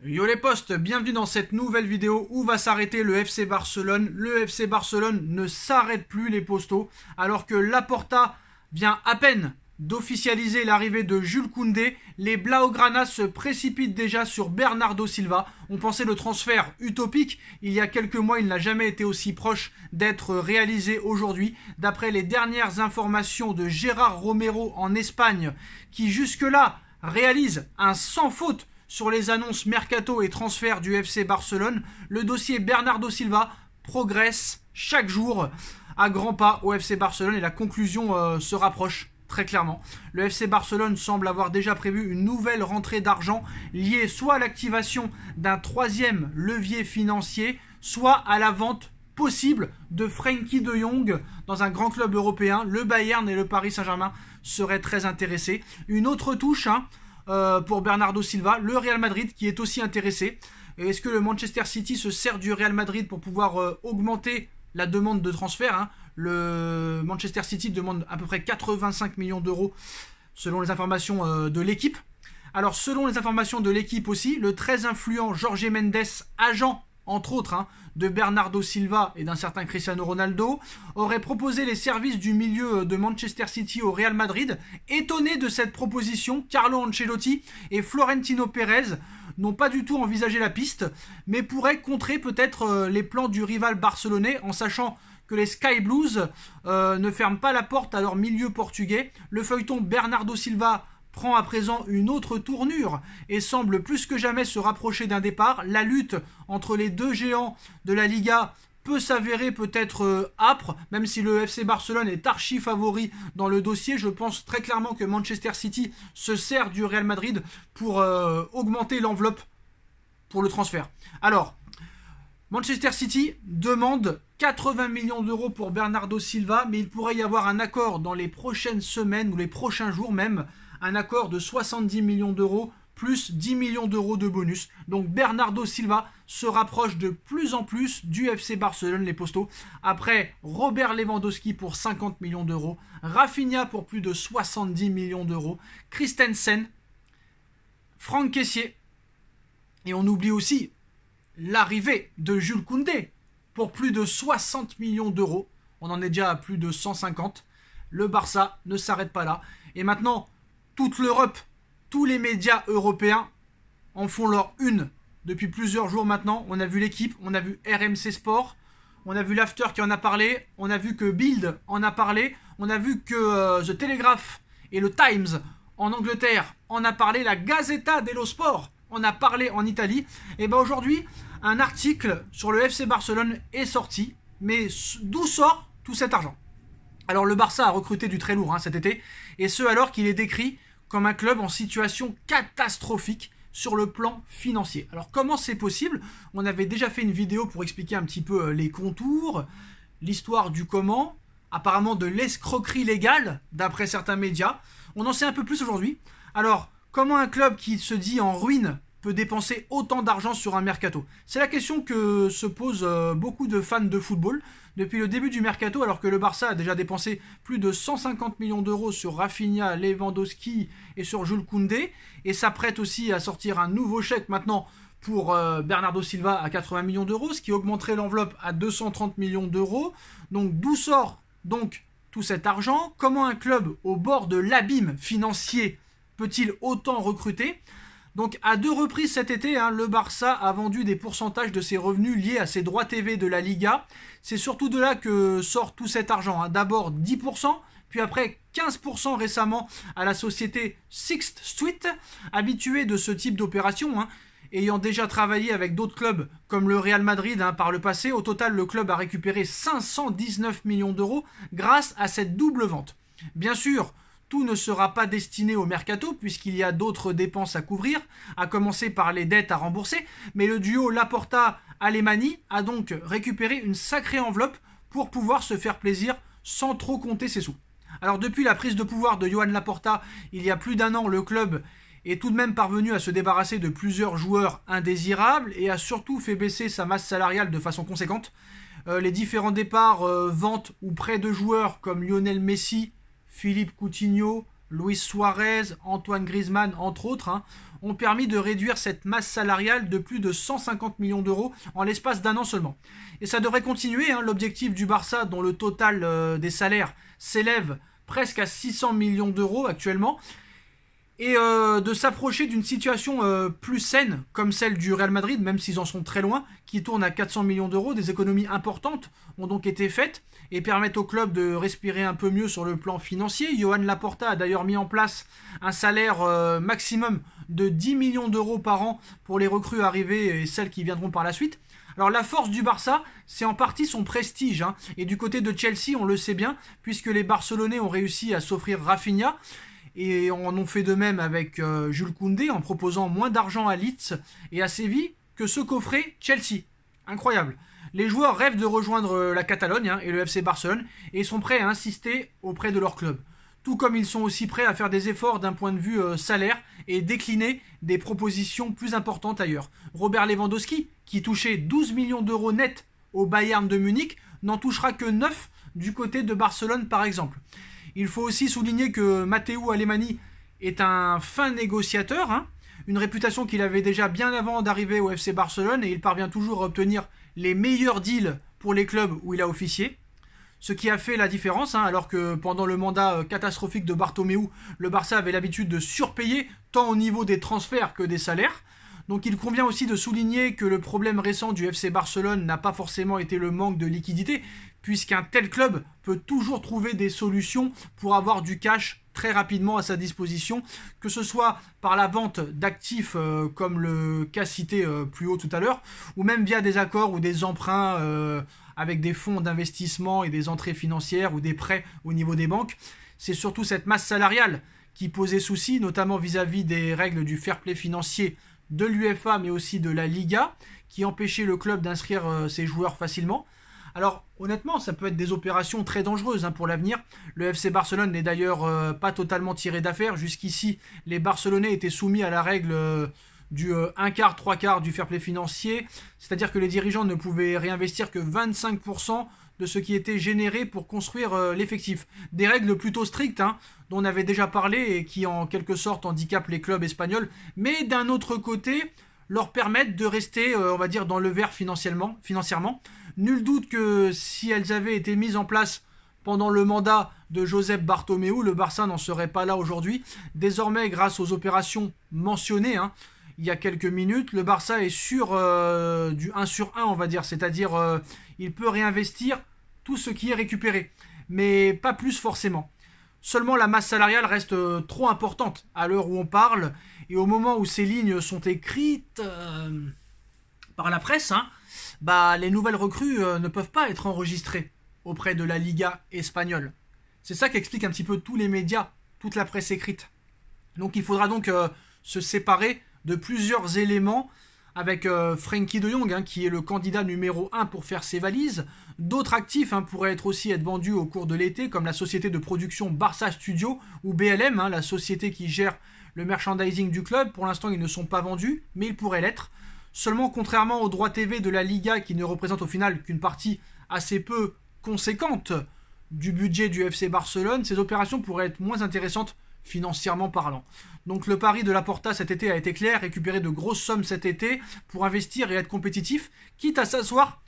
Yo les potes, bienvenue dans cette nouvelle vidéo où va s'arrêter le FC Barcelone. Le FC Barcelone ne s'arrête plus les postos, alors que Laporta vient à peine d'officialiser l'arrivée de Jules Koundé. Les Blaugrana se précipitent déjà sur Bernardo Silva. On pensait le transfert utopique. Il y a quelques mois, il n'a jamais été aussi proche d'être réalisé aujourd'hui. D'après les dernières informations de Gérard Romero en Espagne, qui jusque-là réalise un sans faute sur les annonces mercato et transferts du FC Barcelone, le dossier Bernardo Silva progresse chaque jour à grands pas au FC Barcelone et la conclusion se rapproche très clairement. Le FC Barcelone semble avoir déjà prévu une nouvelle rentrée d'argent liée soit à l'activation d'un troisième levier financier, soit à la vente possible de Frenkie de Jong dans un grand club européen. Le Bayern et le Paris Saint-Germain seraient très intéressés. Une autre touche pour Bernardo Silva, le Real Madrid qui est aussi intéressé. Est-ce que le Manchester City se sert du Real Madrid pour pouvoir augmenter la demande de transfert, Le Manchester City demande à peu près 85 millions d'euros selon les informations de l'équipe. Alors selon les informations de l'équipe aussi, le très influent Jorge Mendes, agent entre autres de Bernardo Silva et d'un certain Cristiano Ronaldo, aurait proposé les services du milieu de Manchester City au Real Madrid. Étonné de cette proposition, Carlo Ancelotti et Florentino Pérez n'ont pas du tout envisagé la piste, mais pourraient contrer peut-être les plans du rival barcelonais, en sachant que les Sky Blues ne ferment pas la porte à leur milieu portugais. Le feuilleton Bernardo Silva prend à présent une autre tournure et semble plus que jamais se rapprocher d'un départ. La lutte entre les deux géants de la Liga peut s'avérer peut-être âpre, même si le FC Barcelone est archi favori dans le dossier. Je pense très clairement que Manchester City se sert du Real Madrid pour augmenter l'enveloppe pour le transfert. Alors, Manchester City demande 80 millions d'euros pour Bernardo Silva, mais il pourrait y avoir un accord dans les prochaines semaines ou les prochains jours même, un accord de 70 millions d'euros plus 10 millions d'euros de bonus. Donc Bernardo Silva se rapproche de plus en plus du FC Barcelone, les postos. Après Robert Lewandowski pour 50 millions d'euros, Rafinha pour plus de 70 millions d'euros, Christensen, Franck Kessié, et on oublie aussi l'arrivée de Jules Koundé pour plus de 60 millions d'euros. On en est déjà à plus de 150. Le Barça ne s'arrête pas là. Et maintenant, toute l'Europe, tous les médias européens en font leur une depuis plusieurs jours maintenant. On a vu l'équipe, on a vu RMC Sport, on a vu l'After qui en a parlé, on a vu que Bild en a parlé, on a vu que The Telegraph et le Times en Angleterre en a parlé, la Gazzetta dello Sport en a parlé en Italie. Et bien aujourd'hui, un article sur le FC Barcelone est sorti. Mais d'où sort tout cet argent? Alors le Barça a recruté du très lourd cet été, et ce alors qu'il est décrit comme un club en situation catastrophique sur le plan financier. Alors comment c'est possible? On avait déjà fait une vidéo pour expliquer un petit peu les contours, l'histoire du comment, apparemment de l'escroquerie légale d'après certains médias. On en sait un peu plus aujourd'hui. Alors comment un club qui se dit en ruine peut dépenser autant d'argent sur un mercato? C'est la question que se posent beaucoup de fans de football depuis le début du mercato, alors que le Barça a déjà dépensé plus de 150 millions d'euros sur Rafinha, Lewandowski et sur Jules Koundé, et s'apprête aussi à sortir un nouveau chèque maintenant pour Bernardo Silva à 80 millions d'euros, ce qui augmenterait l'enveloppe à 230 millions d'euros. Donc d'où sort donc tout cet argent? Comment un club au bord de l'abîme financier peut-il autant recruter? Donc à deux reprises cet été, le Barça a vendu des pourcentages de ses revenus liés à ses droits TV de la Liga. C'est surtout de là que sort tout cet argent. D'abord 10%, puis après 15% récemment à la société Sixth Street, habituée de ce type d'opération, ayant déjà travaillé avec d'autres clubs comme le Real Madrid par le passé. Au total, le club a récupéré 519 millions d'euros grâce à cette double vente. Bien sûr, tout ne sera pas destiné au mercato puisqu'il y a d'autres dépenses à couvrir, à commencer par les dettes à rembourser, mais le duo Laporta-Alemany a donc récupéré une sacrée enveloppe pour pouvoir se faire plaisir sans trop compter ses sous. Alors depuis la prise de pouvoir de Joan Laporta, il y a plus d'un an, le club est tout de même parvenu à se débarrasser de plusieurs joueurs indésirables et a surtout fait baisser sa masse salariale de façon conséquente. Les différents départs, ventes ou prêts de joueurs comme Lionel Messi, Philippe Coutinho, Luis Suarez, Antoine Griezmann, entre autres, ont permis de réduire cette masse salariale de plus de 150 millions d'euros en l'espace d'un an seulement. Et ça devrait continuer, l'objectif du Barça, dont le total des salaires s'élève presque à 600 millions d'euros actuellement, et de s'approcher d'une situation plus saine, comme celle du Real Madrid, même s'ils en sont très loin, qui tourne à 400 millions d'euros. Des économies importantes ont donc été faites et permettent au club de respirer un peu mieux sur le plan financier. Joan Laporta a d'ailleurs mis en place un salaire maximum de 10 millions d'euros par an pour les recrues arrivées et celles qui viendront par la suite. Alors la force du Barça, c'est en partie son prestige, et du côté de Chelsea, on le sait bien, puisque les Barcelonais ont réussi à s'offrir Rafinha, et en ont fait de même avec Jules Koundé en proposant moins d'argent à Leeds et à Séville que ce qu'offrait Chelsea. Incroyable. Les joueurs rêvent de rejoindre la Catalogne et le FC Barcelone et sont prêts à insister auprès de leur club. Tout comme ils sont aussi prêts à faire des efforts d'un point de vue salaire et décliner des propositions plus importantes ailleurs. Robert Lewandowski, qui touchait 12 millions d'euros net au Bayern de Munich, n'en touchera que 9 du côté de Barcelone par exemple. Il faut aussi souligner que Matteo Alemany est un fin négociateur, une réputation qu'il avait déjà bien avant d'arriver au FC Barcelone, et il parvient toujours à obtenir les meilleurs deals pour les clubs où il a officié. Ce qui a fait la différence, alors que pendant le mandat catastrophique de Bartomeu, le Barça avait l'habitude de surpayer tant au niveau des transferts que des salaires. Donc il convient aussi de souligner que le problème récent du FC Barcelone n'a pas forcément été le manque de liquidité, puisqu'un tel club peut toujours trouver des solutions pour avoir du cash très rapidement à sa disposition, que ce soit par la vente d'actifs comme le cas cité plus haut tout à l'heure, ou même via des accords ou des emprunts avec des fonds d'investissement et des entrées financières ou des prêts au niveau des banques. C'est surtout cette masse salariale qui posait souci, notamment vis-à-vis des règles du fair play financier de l'UEFA mais aussi de la Liga, qui empêchait le club d'inscrire ses joueurs facilement. Alors honnêtement, ça peut être des opérations très dangereuses pour l'avenir. Le FC Barcelone n'est d'ailleurs pas totalement tiré d'affaire. Jusqu'ici, les Barcelonais étaient soumis à la règle du 1 quart, 3 quarts du fair play financier, c'est-à-dire que les dirigeants ne pouvaient réinvestir que 25% de ce qui était généré pour construire l'effectif. Des règles plutôt strictes, dont on avait déjà parlé et qui en quelque sorte handicapent les clubs espagnols, mais d'un autre côté leur permettent de rester, on va dire, dans le vert financièrement. Nul doute que si elles avaient été mises en place pendant le mandat de Josep Bartomeu, le Barça n'en serait pas là aujourd'hui. Désormais, grâce aux opérations mentionnées il y a quelques minutes, le Barça est sur du 1 sur 1, on va dire, c'est-à-dire il peut réinvestir tout ce qui est récupéré, mais pas plus forcément. Seulement la masse salariale reste trop importante à l'heure où on parle, et au moment où ces lignes sont écrites par la presse, les nouvelles recrues ne peuvent pas être enregistrées auprès de la Liga espagnole. C'est ça qu'explique un petit peu tous les médias, toute la presse écrite. Donc il faudra donc se séparer de plusieurs éléments avec Frenkie de Jong, qui est le candidat numéro 1 pour faire ses valises. D'autres actifs pourraient aussi être vendus au cours de l'été, comme la société de production Barça Studio ou BLM, la société qui gère le merchandising du club. Pour l'instant, ils ne sont pas vendus, mais ils pourraient l'être. Seulement, contrairement aux droits TV de la Liga, qui ne représentent au final qu'une partie assez peu conséquente du budget du FC Barcelone, ces opérations pourraient être moins intéressantes financièrement parlant. Donc le pari de Laporta cet été a été clair, récupérer de grosses sommes cet été pour investir et être compétitif, quitte à s'asseoir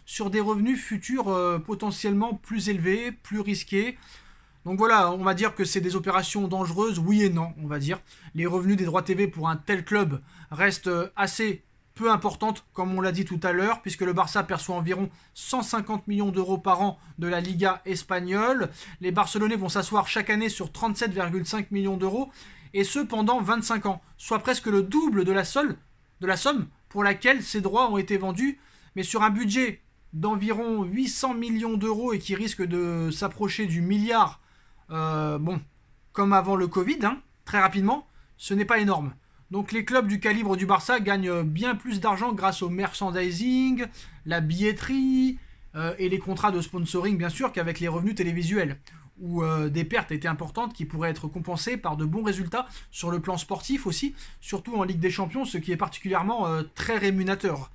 sur des revenus futurs potentiellement plus élevés, plus risqués. Donc voilà, on va dire que c'est des opérations dangereuses, oui et non, on va dire. Les revenus des droits TV pour un tel club restent assez peu importantes, comme on l'a dit tout à l'heure, puisque le Barça perçoit environ 150 millions d'euros par an de la Liga espagnole. Les Barcelonais vont s'asseoir chaque année sur 37,5 millions d'euros, et ce pendant 25 ans, soit presque le double de la somme pour laquelle ces droits ont été vendus, mais sur un budget d'environ 800 millions d'euros et qui risque de s'approcher du milliard, comme avant le Covid, très rapidement, ce n'est pas énorme. Donc les clubs du calibre du Barça gagnent bien plus d'argent grâce au merchandising, la billetterie et les contrats de sponsoring bien sûr qu'avec les revenus télévisuels, où des pertes étaient importantes qui pourraient être compensées par de bons résultats sur le plan sportif aussi, surtout en Ligue des Champions, ce qui est particulièrement très rémunérateur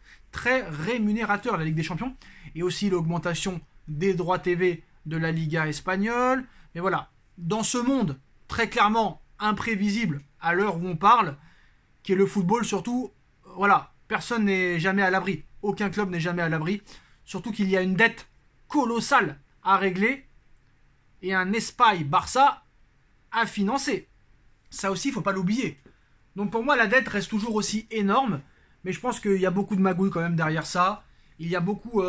la Ligue des Champions, et aussi l'augmentation des droits TV de la Liga espagnole. Mais voilà, dans ce monde très clairement imprévisible à l'heure où on parle, qui est le football surtout, voilà, personne n'est jamais à l'abri. Aucun club n'est jamais à l'abri. Surtout qu'il y a une dette colossale à régler et un Espagne Barça à financer. Ça aussi, il ne faut pas l'oublier. Donc pour moi, la dette reste toujours aussi énorme, mais je pense qu'il y a beaucoup de magouilles quand même derrière ça. Il y a beaucoup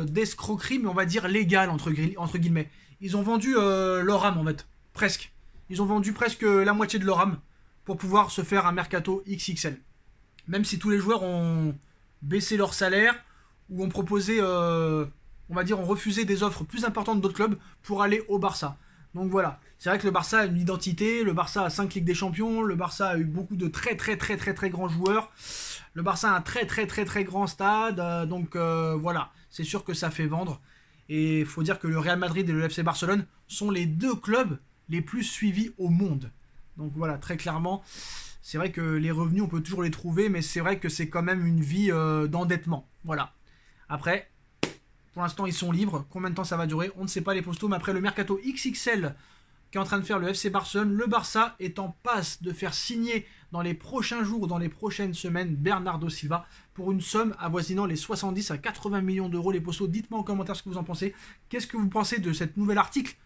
d'escroqueries, mais on va dire légales, entre guillemets. Ils ont vendu leur âme, en fait. Presque. Ils ont vendu presque la moitié de leur âme pour pouvoir se faire un mercato XXL. Même si tous les joueurs ont baissé leur salaire ou ont proposé, on va dire, ont refusé des offres plus importantes d'autres clubs pour aller au Barça. Donc voilà, c'est vrai que le Barça a une identité, le Barça a 5 Ligues des Champions, le Barça a eu beaucoup de très grands joueurs, le Barça a un très grand stade, donc voilà, c'est sûr que ça fait vendre. Et il faut dire que le Real Madrid et le FC Barcelone sont les deux clubs les plus suivis au monde. Donc voilà, très clairement, c'est vrai que les revenus, on peut toujours les trouver, mais c'est vrai que c'est quand même une vie d'endettement. Voilà. Après, pour l'instant, ils sont libres. Combien de temps ça va durer? On ne sait pas, les postos. Mais après le mercato XXL qu'est en train de faire le FC Barcelone, le Barça est en passe de faire signer dans les prochains jours ou dans les prochaines semaines Bernardo Silva pour une somme avoisinant les 70 à 80 millions d'euros. Les postos, dites-moi en commentaire ce que vous en pensez. Qu'est-ce que vous pensez de ce nouvel article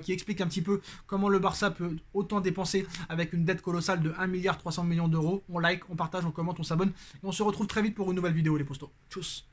qui explique un petit peu comment le Barça peut autant dépenser avec une dette colossale de 1,3 milliard d'euros. On like, on partage, on commente, on s'abonne. Et on se retrouve très vite pour une nouvelle vidéo, les postos. Tchuss.